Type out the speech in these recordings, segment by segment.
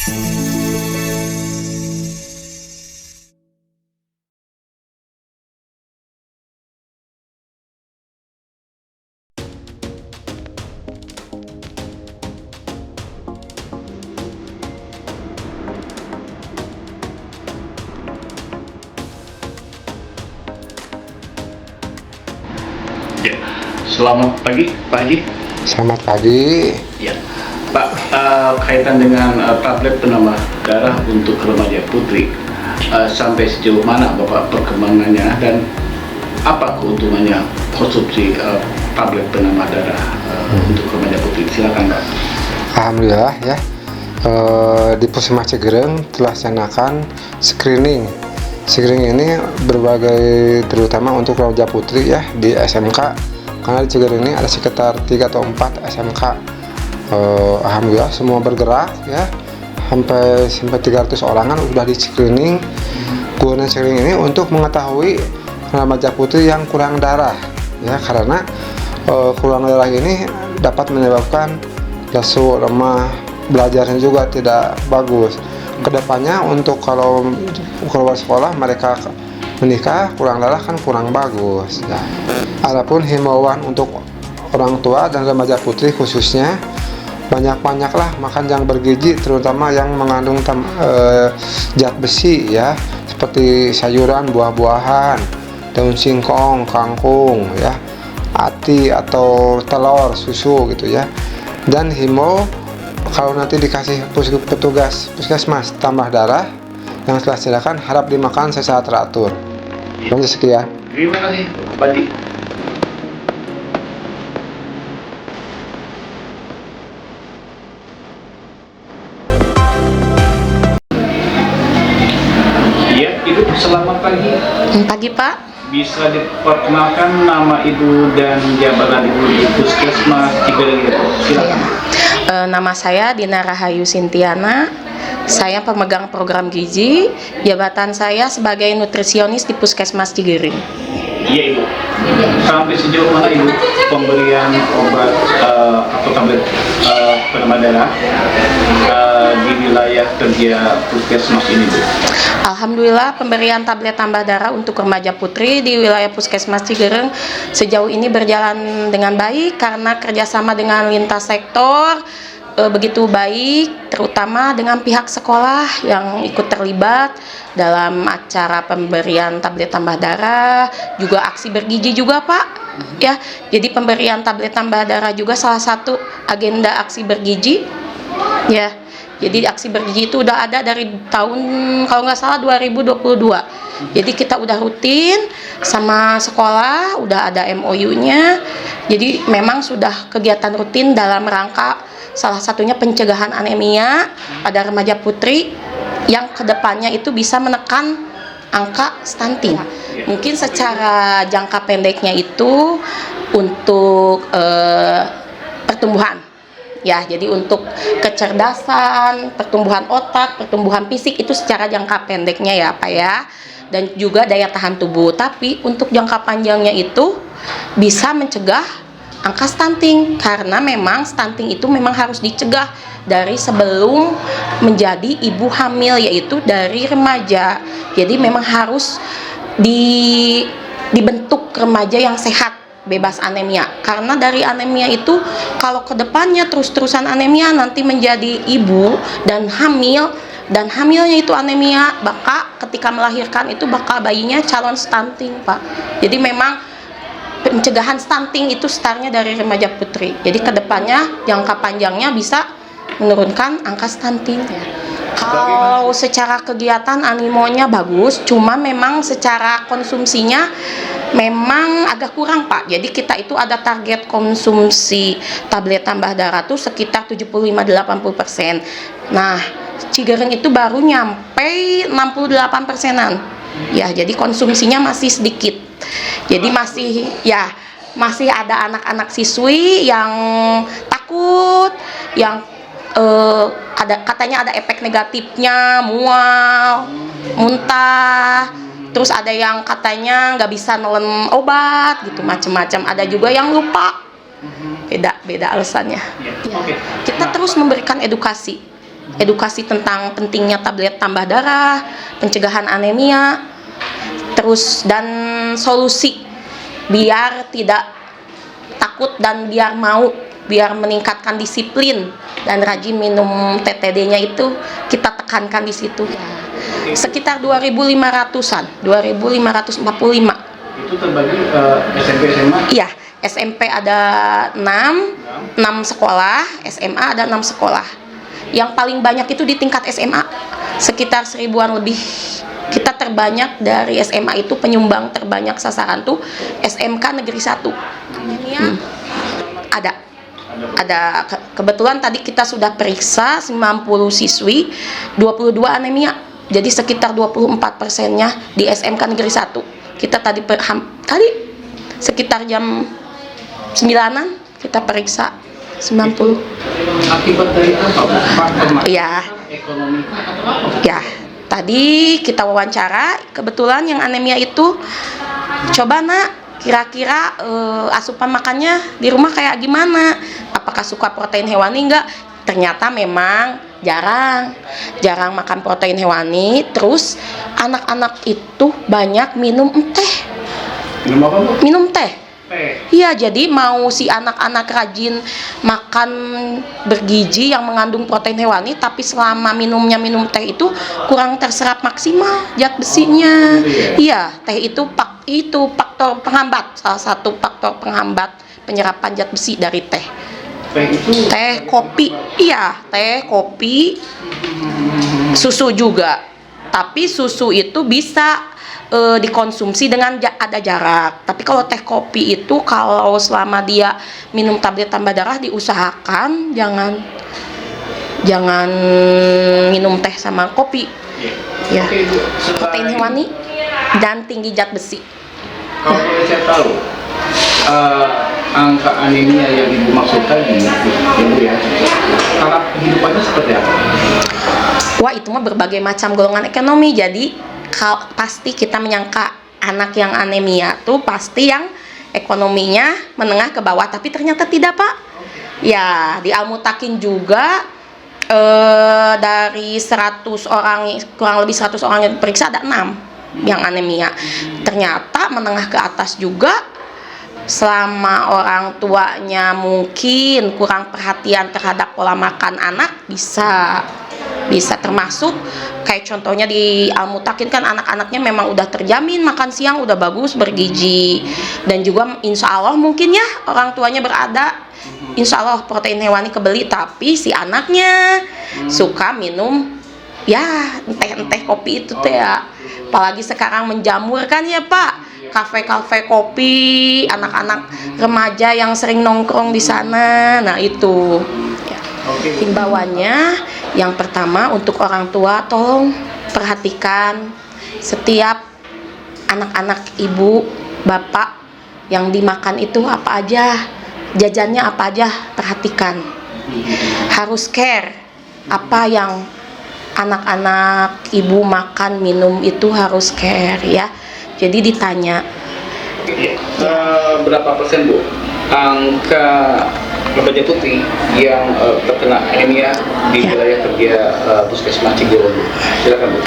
Ya, selamat pagi Pak Haji. Selamat pagi. Ya, Pak, kaitan dengan tablet penambah darah untuk remaja putri, sampai sejauh mana Bapak perkembangannya dan apa keuntungannya konsumsi tablet penambah darah untuk remaja putri? Silakan Pak. Alhamdulillah ya, di Puskesmas Cigereng telah dilaksanakan screening. Screening ini berbagai, terutama untuk remaja putri ya di SMK, karena di Cigereng ini ada sekitar 3 atau 4 SMK. Alhamdulillah semua bergerak ya, sampai 300 orangan sudah di screening. Gunanya screening ini untuk mengetahui remaja putri yang kurang darah ya, karena kurang darah ini dapat menyebabkan lesu, lemah, belajarnya juga tidak bagus. Kedepannya untuk kalau keluar sekolah mereka menikah kurang darah kan kurang bagus ya. Adapun himbauan untuk orang tua dan remaja putri khususnya, banyak-banyaklah makan yang bergizi, terutama yang mengandung zat besi ya, seperti sayuran, buah-buahan, daun singkong, kangkung ya, ati atau telur, susu gitu ya. Dan himbau kalau nanti dikasih petugas puskesmas tambah darah yang telah disediakan, harap dimakan secara teratur. Sekian. Terima kasih Pak Haji. Ya, Ibu, selamat pagi. Pagi Pak. Bisa diperkenalkan nama Ibu dan jabatan Ibu di Puskesmas Cigereng itu? Silakan. Nama saya Dina Rahayu Sintiana. Saya pemegang program gizi. Jabatan saya sebagai nutrisionis di Puskesmas Cigereng. Iya Ibu. Sampai sejauh mana Ibu pemberian obat atau tablet penambah darah di wilayah kerja Puskesmas ini Bu? Alhamdulillah pemberian tablet tambah darah untuk remaja putri di wilayah Puskesmas Cigereng sejauh ini berjalan dengan baik karena kerjasama dengan lintas sektor begitu baik, terutama dengan pihak sekolah yang ikut terlibat dalam acara pemberian tablet tambah darah, juga aksi bergizi juga Pak ya. Jadi pemberian tablet tambah darah juga salah satu agenda aksi bergizi ya. Jadi aksi bergizi itu udah ada dari tahun kalau nggak salah 2022. Jadi kita udah rutin sama sekolah, udah ada MOU-nya. Jadi memang sudah kegiatan rutin dalam rangka salah satunya pencegahan anemia pada remaja putri yang kedepannya itu bisa menekan angka stunting. Mungkin secara jangka pendeknya itu untuk pertumbuhan. Ya, jadi untuk kecerdasan, pertumbuhan otak, pertumbuhan fisik itu secara jangka pendeknya ya Pak ya, dan juga daya tahan tubuh. Tapi untuk jangka panjangnya itu bisa mencegah angka stunting, karena memang stunting itu memang harus dicegah dari sebelum menjadi ibu hamil, yaitu dari remaja. Jadi memang harus dibentuk remaja yang sehat, bebas anemia, karena dari anemia itu kalau kedepannya terus-terusan anemia nanti menjadi ibu dan hamilnya itu anemia, maka ketika melahirkan itu bakal bayinya calon stunting Pak. Jadi memang pencegahan stunting itu startnya dari remaja putri, jadi kedepannya jangka panjangnya bisa menurunkan angka stunting. Kalau secara kegiatan animonya bagus, cuma memang secara konsumsinya memang agak kurang Pak. Jadi kita itu ada target konsumsi tablet tambah darah tuh sekitar 75-80%. Nah, Cigereng itu baru nyampe 68%-an. Ya, jadi konsumsinya masih sedikit. Jadi masih ada anak-anak siswi yang takut, yang katanya ada efek negatifnya, mual, muntah, terus ada yang katanya nggak bisa nelen obat gitu, macam-macam. Ada juga yang lupa, beda alasannya. Kita terus memberikan edukasi edukasi tentang pentingnya tablet tambah darah, pencegahan anemia, terus dan solusi biar tidak takut dan biar meningkatkan disiplin dan rajin minum TTD-nya itu kita tekankan di situ. Sekitar 2.500-an, 2.545. Itu terbagi SMP SMA? Iya, SMP ada 6 sekolah, SMA ada 6 sekolah. Yang paling banyak itu di tingkat SMA, sekitar 1000-an lebih. Kita terbanyak dari SMA itu, penyumbang terbanyak sasaran tuh SMK Negeri 1. Ada kebetulan tadi kita sudah periksa 90 siswi, 22 anemia. Jadi sekitar 24%-nya di SMK Negeri 1. Kita tadi sekitar jam 9-an kita periksa 90. Akibat dari apa? Faktor Iya. ekonomi atau apa? Ya, tadi kita wawancara, kebetulan yang anemia itu, coba nak, kira-kira asupan makannya di rumah kayak gimana? Apakah suka protein hewani enggak? Ternyata memang jarang makan protein hewani. Terus anak-anak itu banyak minum teh. Minum apa, Bu? Minum teh. Teh. Iya, jadi mau si anak-anak rajin makan bergizi yang mengandung protein hewani, tapi selama minum teh itu kurang terserap maksimal zat besinya. Iya, teh itu faktor penghambat, salah satu faktor penghambat penyerapan zat besi dari teh. Teh itu Teh, kopi, iya, teh, kopi, susu juga. Tapi susu itu bisa dikonsumsi dengan ada jarak. Tapi kalau teh kopi itu, kalau selama dia minum tablet tambah darah, diusahakan jangan minum teh sama kopi. Ya, protein hewani dan tinggi zat besi. Kalau boleh saya tahu, angka anemia yang Ibu maksud tadi, Ibu ya, taraf kehidupannya seperti apa? Wah, itu mah berbagai macam golongan ekonomi. Jadi pasti kita menyangka anak yang anemia tuh pasti yang ekonominya menengah ke bawah, tapi ternyata tidak, Pak. Ya, di Al-Mutakin juga dari 100 orang, kurang lebih 100 orang yang diperiksa, ada 6 yang anemia. Ternyata menengah ke atas juga. Selama orang tuanya mungkin kurang perhatian terhadap pola makan anak, bisa termasuk kayak contohnya di Al-Mutakin kan anak-anaknya memang udah terjamin makan siang udah bagus, bergizi, dan juga insya Allah mungkin ya orang tuanya berada, insya Allah protein hewani kebeli, tapi si anaknya suka minum ya enteh kopi itu teh ya. Apalagi sekarang menjamur kan ya, Pak, kafe kopi, anak-anak remaja yang sering nongkrong di sana. Nah itu ya. Himbauannya yang pertama untuk orang tua, tolong perhatikan setiap anak-anak ibu, bapak yang dimakan itu apa aja, jajannya apa aja, perhatikan. Harus care apa yang anak-anak ibu makan, minum itu harus care ya. Jadi ditanya. Berapa persen, Bu, angka remaja putri yang terkena anemia di wilayah kerja Puskesmas Cigurun? Silakan, Bu.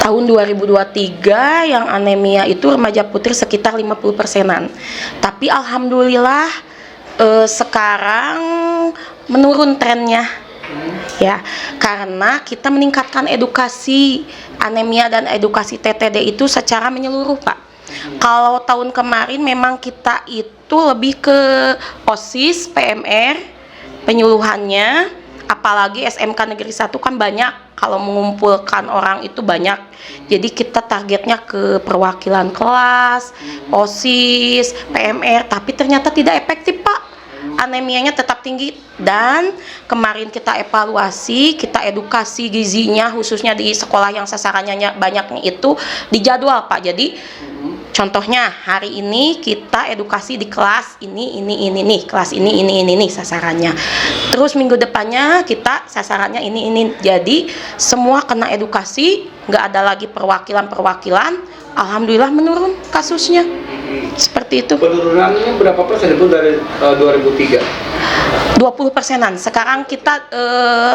Tahun 2023 yang anemia itu remaja putri sekitar 50%-an. Tapi alhamdulillah sekarang menurun trennya. Ya, karena kita meningkatkan edukasi anemia dan edukasi TTD itu secara menyeluruh, Pak. Kalau tahun kemarin memang kita itu lebih ke OSIS, PMR, penyuluhannya, apalagi SMK Negeri 1 kan banyak, kalau mengumpulkan orang itu banyak. Jadi kita targetnya ke perwakilan kelas, OSIS, PMR, tapi ternyata tidak efektif, Pak. Anemianya tetap tinggi, dan kemarin kita evaluasi, kita edukasi gizinya khususnya di sekolah yang sasarannya banyaknya itu dijadwal, Pak. Jadi contohnya hari ini kita edukasi di kelas ini nih, kelas ini nih sasarannya. Terus minggu depannya kita sasarannya ini. Jadi semua kena edukasi, nggak ada lagi perwakilan. Alhamdulillah menurun kasusnya. Seperti itu. Penurunannya berapa persen itu dari 2003? 20%-an. Sekarang kita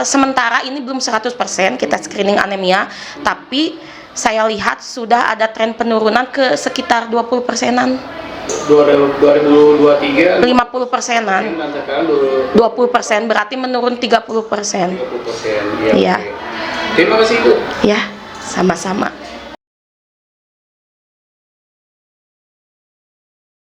sementara ini belum 100% kita screening anemia, tapi saya lihat sudah ada tren penurunan ke sekitar 20%-an. 2023 50%-an. dan sekarang 20% berarti menurun 30%. 30%. Iya. Oke. Terima kasih Bu. Ya, sama-sama.